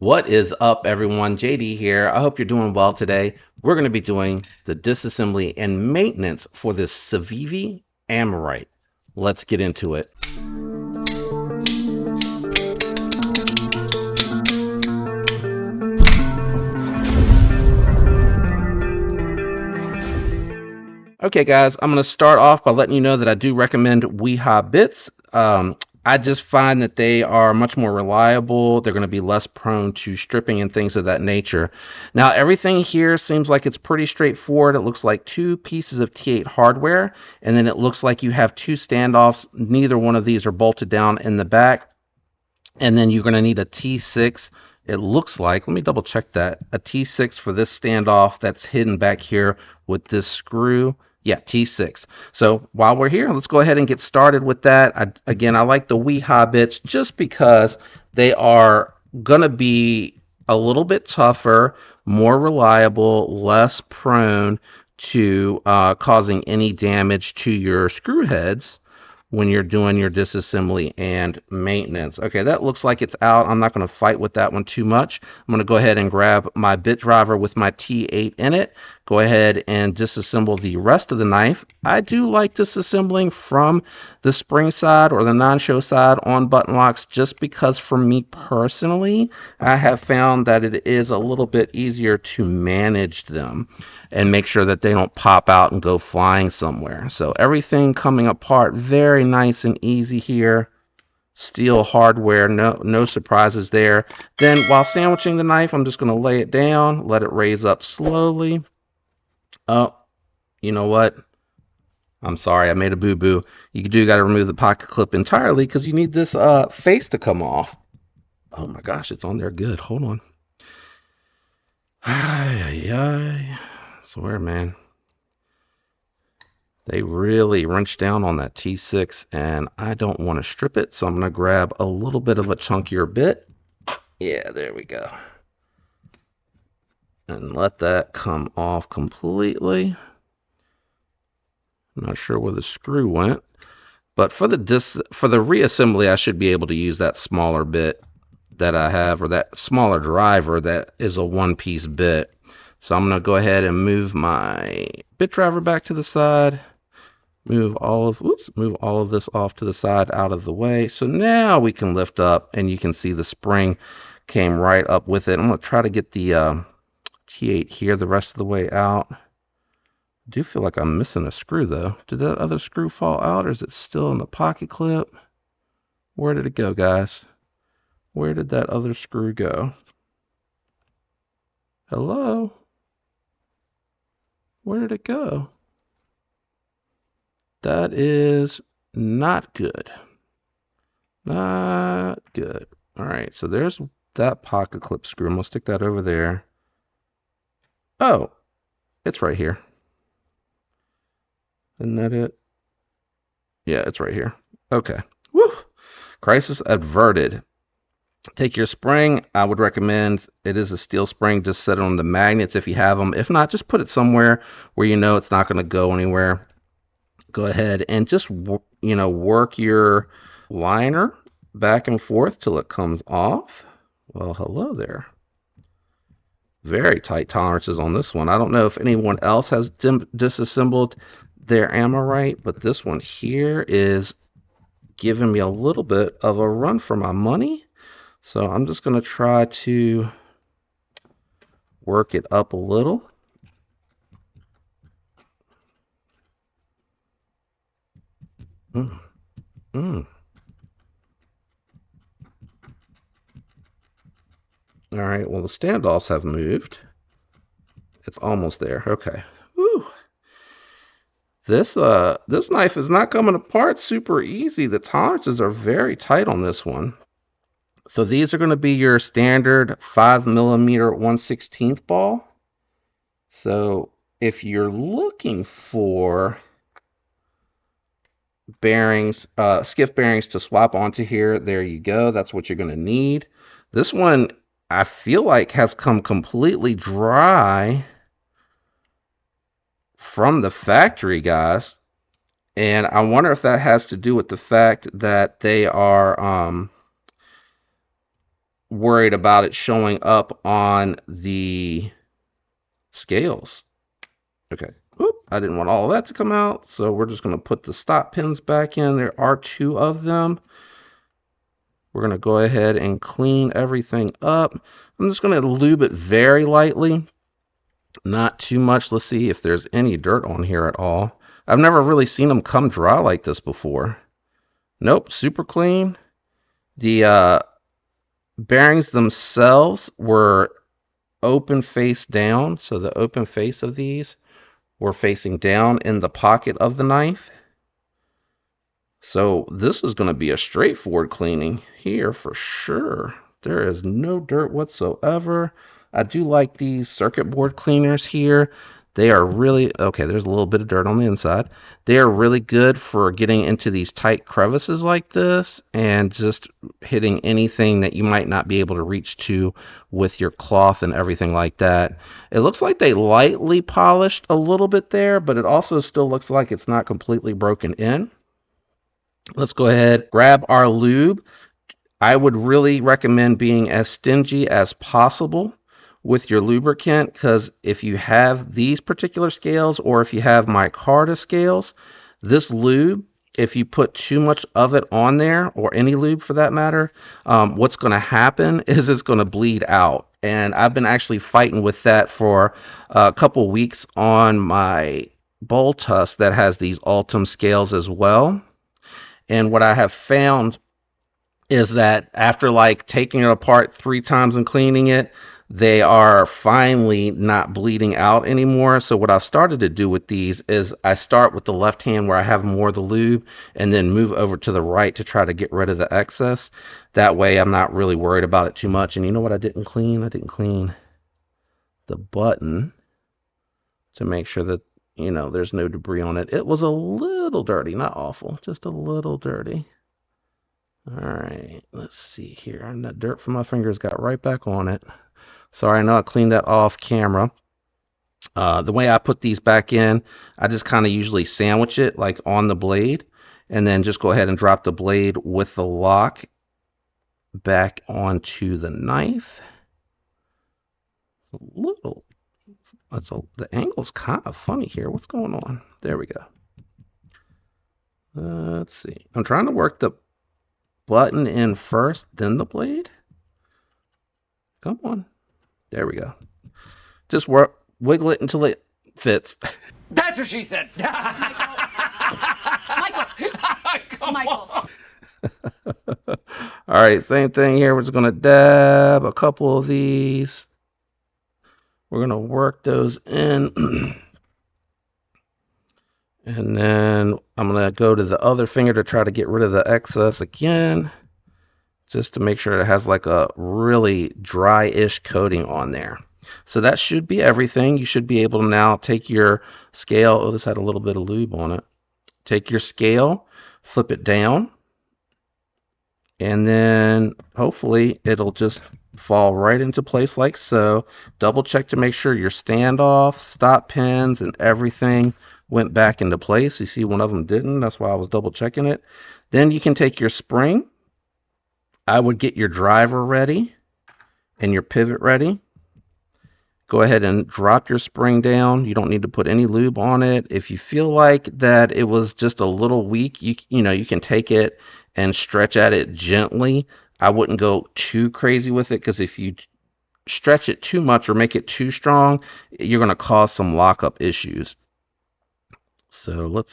What is up, everyone? JD here. I hope you're doing well today. We're going to be doing the disassembly and maintenance for this Civivi Amirite. Let's get into it. Okay, guys, I'm going to start off by letting you know that I do recommend Weeha bits. I just find that they are much more reliable. They're going to be less prone to stripping and things of that nature. Now, everything here seems like it's pretty straightforward. It looks like two pieces of T8 hardware, and then it looks like you have two standoffs. Neither one of these are bolted down in the back. And then you're going to need a T6. It looks like, let me double check that, a T6 for this standoff that's hidden back here with this screw. Yeah, T6. So while we're here, let's go ahead and get started with that. Again, I like the Weeha bits just because they are going to be a little bit tougher, more reliable, less prone to causing any damage to your screw heads when you're doing your disassembly and maintenance. Okay, that looks like it's out. I'm not going to fight with that one too much. I'm going to go ahead and grab my bit driver with my T8 in it. Go ahead and disassemble the rest of the knife. I do like disassembling from the spring side or the non-show side on button locks just because for me personally, I have found that it is a little bit easier to manage them and make sure that they don't pop out and go flying somewhere. So everything coming apart very nice and easy here. Steel hardware, no surprises there. Then while sandwiching the knife, I'm just going to lay it down, let it raise up slowly. Oh, you know what? I'm sorry, I made a boo-boo. You do got to remove the pocket clip entirely because you need this face to come off. Oh my gosh, it's on there good. Hold on. Ay, ay, ay. I swear, man. They really wrench down on that T6, and I don't want to strip it, so I'm going to grab a little bit of a chunkier bit. Yeah, there we go. And let that come off completely. I'm not sure where the screw went, but for the reassembly, I should be able to use that smaller bit that I have, or that smaller driver that is a one-piece bit. So I'm going to go ahead and move my bit driver back to the side. Move all of this off to the side out of the way. So now we can lift up and you can see the spring came right up with it. I'm going to try to get the T8 here the rest of the way out. I do feel like I'm missing a screw though. Did that other screw fall out or is it still in the pocket clip? Where did it go, guys? Where did that other screw go? Hello? Where did it go? That is not good. Not good. All right, so there's that pocket clip screw. I'm going to stick that over there. Oh, it's right here. Isn't that it? Yeah, it's right here. Okay. Woo! Crisis averted. Take your spring. I would recommend, it is a steel spring. Just set it on the magnets if you have them. If not, just put it somewhere where you know it's not going to go anywhere. Go ahead and just, work your liner back and forth till it comes off. Well, hello there. Very tight tolerances on this one. I don't know if anyone else has disassembled their Amirite, but this one here is giving me a little bit of a run for my money. So I'm just going to try to work it up a little. All right, well, the standoffs have moved. It's almost there. Okay. Woo. This knife is not coming apart super easy. The tolerances are very tight on this one. So these are going to be your standard 5mm 1/16 ball. So if you're looking for bearings, skiff bearings to swap onto here, there you go. That's what you're going to need. This one, I feel like, has come completely dry from the factory, guys. And I wonder if that has to do with the fact that they are worried about it showing up on the scales. Okay. Oop, I didn't want all of that to come out, so we're just going to put the stop pins back in. There are 2 of them. We're going to go ahead and clean everything up. I'm just going to lube it very lightly, not too much. Let's see if there's any dirt on here at all. I've never really seen them come dry like this before. Nope, super clean. The bearings themselves were open face down, so the open face of these were facing down in the pocket of the knife. So this is going to be a straightforward cleaning here for sure. There is no dirt whatsoever. I do like these circuit board cleaners here. They are really, okay, there's a little bit of dirt on the inside. They are really good for getting into these tight crevices like this and just hitting anything that you might not be able to reach to with your cloth and everything like that. It looks like they lightly polished a little bit there, but it also still looks like it's not completely broken in. Let's go ahead, grab our lube. I would really recommend being as stingy as possible with your lubricant, because if you have these particular scales or if you have micarta scales, this lube, if you put too much of it on there, or any lube for that matter, what's going to happen is it's going to bleed out. And I've been actually fighting with that for a couple weeks on my bull tusk that has these Ultim scales as well. And what I have found is that after like taking it apart 3 times and cleaning it, they are finally not bleeding out anymore. So what I've started to do with these is I start with the left hand where I have more of the lube and then move over to the right to try to get rid of the excess. That way I'm not really worried about it too much. And you know what I didn't clean? I didn't clean the button to make sure that, you know, there's no debris on it. It was a little dirty, not awful, just a little dirty. All right, let's see here. And that dirt from my fingers got right back on it. Sorry, I know I cleaned that off camera. The way I put these back in, I just kind of usually sandwich it like on the blade, and then just go ahead and drop the blade with the lock back onto the knife. The angle's kind of funny here. What's going on? There we go. Let's see. I'm trying to work the button in first, then the blade. Come on. There we go. Just wiggle it until it fits. That's what she said. Michael. All right, same thing here. We're just going to dab a couple of these. We're going to work those in. And then I'm going to go to the other finger to try to get rid of the excess again, just to make sure it has like a really dry-ish coating on there. So that should be everything. You should be able to now take your scale. Oh, this had a little bit of lube on it. Take your scale, flip it down, and then hopefully it'll just fall right into place like so. Double check to make sure your standoff, stop pins, and everything went back into place. You see one of them didn't. That's why I was double checking it. Then you can take your spring. I would get your driver ready and your pivot ready. Go ahead and drop your spring down. You don't need to put any lube on it. If you feel like that it was just a little weak, you know, you can take it and stretch at it gently. I wouldn't go too crazy with it, because if you stretch it too much or make it too strong, you're going to cause some lockup issues. So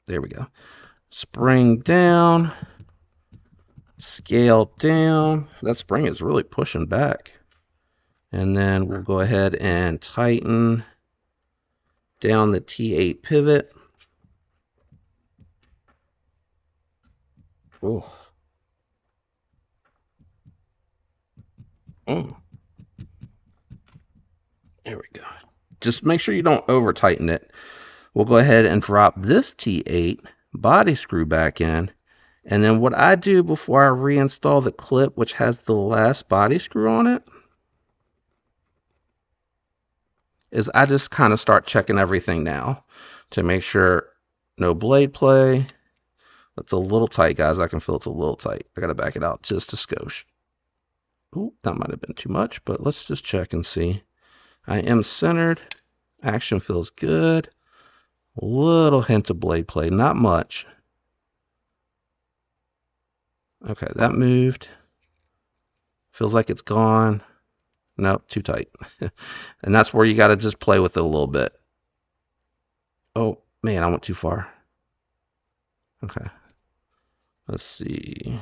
there we go. Spring down, scale down. That spring is really pushing back. And then we'll go ahead and tighten down the T8 pivot. Oh. There we go. Just make sure you don't over tighten it. We'll go ahead and drop this T8 body screw back in. And then what I do before I reinstall the clip, which has the last body screw on it, is I just kind of start checking everything now to make sure no blade play. It's a little tight, guys. I can feel it's a little tight. I got to back it out just a skosh. Ooh, that might have been too much, but let's just check and see. I am centered. Action feels good. A little hint of blade play, not much. Okay, that moved. Feels like it's gone. Nope, too tight. And that's where you got to just play with it a little bit. Oh, man, I went too far. Okay. Let's see.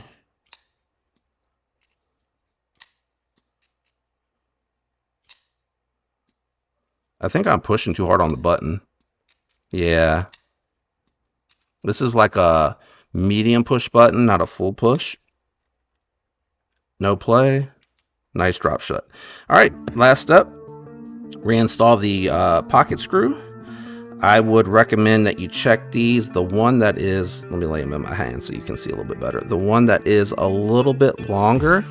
I think I'm pushing too hard on the button. Yeah. This is like a medium push button, not a full push. No play. Nice drop shot. All right, last up, reinstall the pocket screw. I would recommend that you check these. The one that is, let me lay them in my hand so you can see a little bit better. The one that is a little bit longer,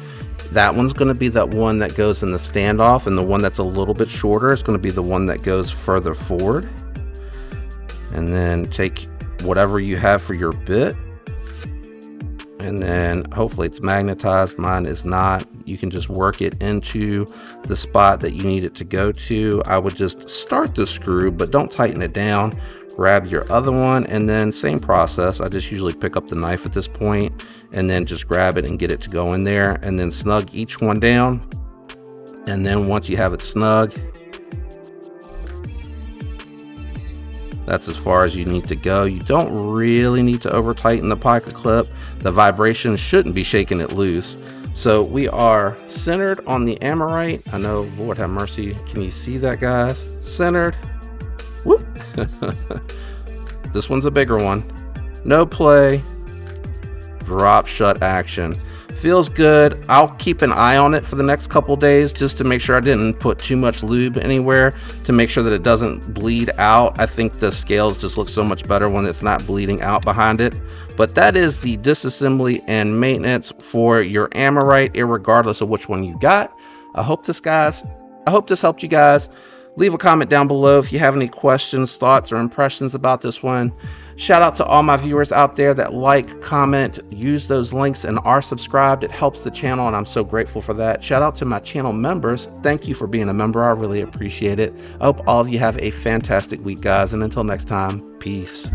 that one's going to be that one that goes in the standoff, and the one that's a little bit shorter is going to be the one that goes further forward. And then take whatever you have for your bit, and then hopefully it's magnetized. Mine is not. You can just work it into the spot that you need it to go to. I would just start the screw, but don't tighten it down. Grab your other one, and then same process. I just usually pick up the knife at this point and then just grab it and get it to go in there, and then snug each one down. And then once you have it snug, that's as far as you need to go. You don't really need to over tighten the pocket clip. The vibration shouldn't be shaking it loose. So we are centered on the Amirite. I know, Lord have mercy. Can you see that, guys? Centered. Whoop. This one's a bigger one. No play. Drop shut action. Feels good. I'll keep an eye on it for the next couple days just to make sure I didn't put too much lube anywhere, to make sure that it doesn't bleed out. I think the scales just look so much better when it's not bleeding out behind it. But that is the disassembly and maintenance for your Amirite, irregardless of which one you got. I hope this helped you guys. Leave a comment down below if you have any questions, thoughts, or impressions about this one. Shout out to all my viewers out there that like, comment, use those links, and are subscribed. It helps the channel, and I'm so grateful for that. Shout out to my channel members. Thank you for being a member. I really appreciate it. I hope all of you have a fantastic week, guys, and until next time, peace.